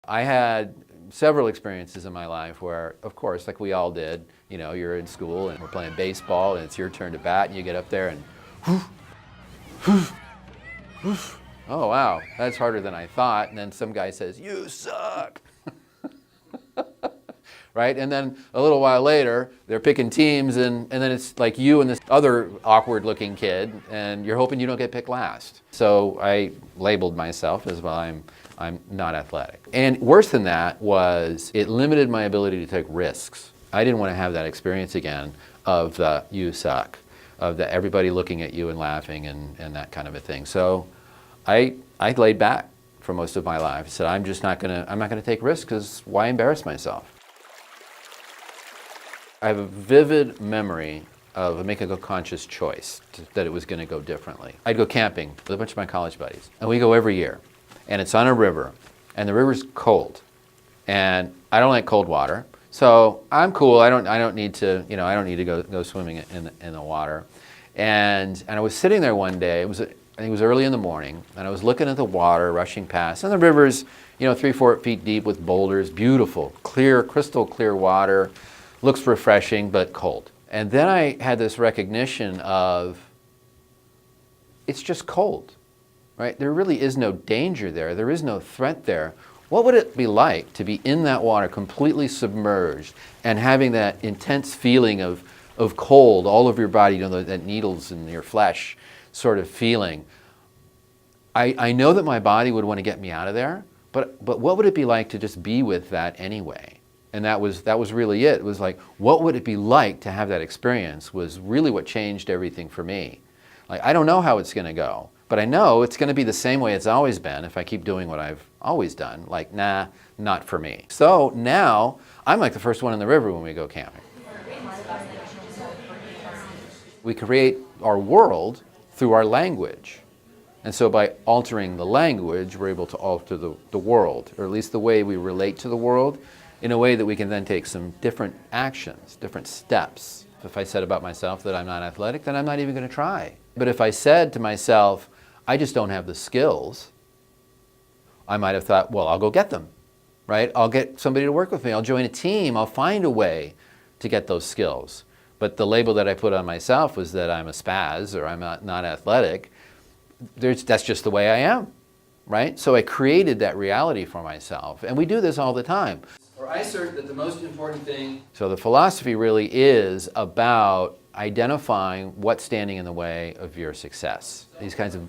I had several experiences in my life where, of course, like we all did, you know, you're in school and we're playing baseball and it's your turn to bat and you get up there and oh wow, that's harder than I thought. And then some guy says, "You suck." Right? And then a little while later, they're picking teams and then it's like you and this other awkward looking kid and you're hoping you don't get picked last. So I labeled myself as, well, I'm not athletic. And worse than that was it limited my ability to take risks. I didn't want to have that experience again of the "you suck," of the everybody looking at you and laughing and that kind of a thing. So I laid back for most of my life. I said, I'm not gonna take risks because why embarrass myself? I have a vivid memory of making a conscious choice that it was going to go differently. I'd go camping with a bunch of my college buddies, and we go every year, and it's on a river, and the river's cold, and I don't like cold water, so I'm cool. I don't need to, you know, I don't need to go swimming in the water, and I was sitting there one day. I think it was early in the morning, and I was looking at the water rushing past, and the river's, you know, 3-4 feet deep with boulders, beautiful, clear, crystal clear water. Looks refreshing, but cold. And then I had this recognition of, it's just cold, right? There really is no danger there. There is no threat there. What would it be like to be in that water, completely submerged, and having that intense feeling of cold all over your body, you know, that needles in your flesh sort of feeling? I know that my body would want to get me out of there, but what would it be like to just be with that anyway? And that was really it. It was like, what would it be like to have that experience was really what changed everything for me. Like, I don't know how it's going to go, but I know it's going to be the same way it's always been if I keep doing what I've always done. Like, nah, not for me. So now I'm like the first one in the river when we go camping. We create our world through our language. And so by altering the language, we're able to alter the world, or at least the way we relate to the world, in a way that we can then take some different actions, different steps. If I said about myself that I'm not athletic, then I'm not even going to try. But if I said to myself, I just don't have the skills, I might have thought, well, I'll go get them, right? I'll get somebody to work with me. I'll join a team. I'll find a way to get those skills. But the label that I put on myself was that I'm a spaz or I'm not athletic. That's just the way I am, right? So I created that reality for myself. And we do this all the time. Or I assert that the most important thing. So the philosophy really is about identifying what's standing in the way of your success. These kinds of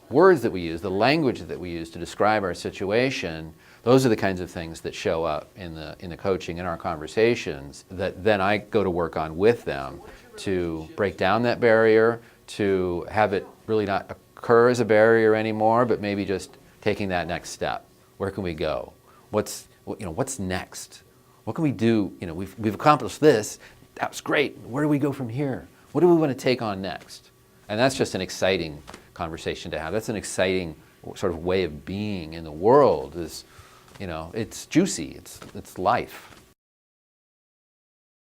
words that we use, the language that we use to describe our situation, those are the kinds of things that show up in the coaching, in our conversations, that then I go to work on with them to break down that barrier, to have it really not occur as a barrier anymore, but maybe just taking that next step. Where can we go? What's next? What can we do? You know, we've accomplished this. That was great. Where do we go from here? What do we want to take on next? And that's just an exciting conversation to have. That's an exciting sort of way of being in the world. Is, you know, it's juicy. It's life.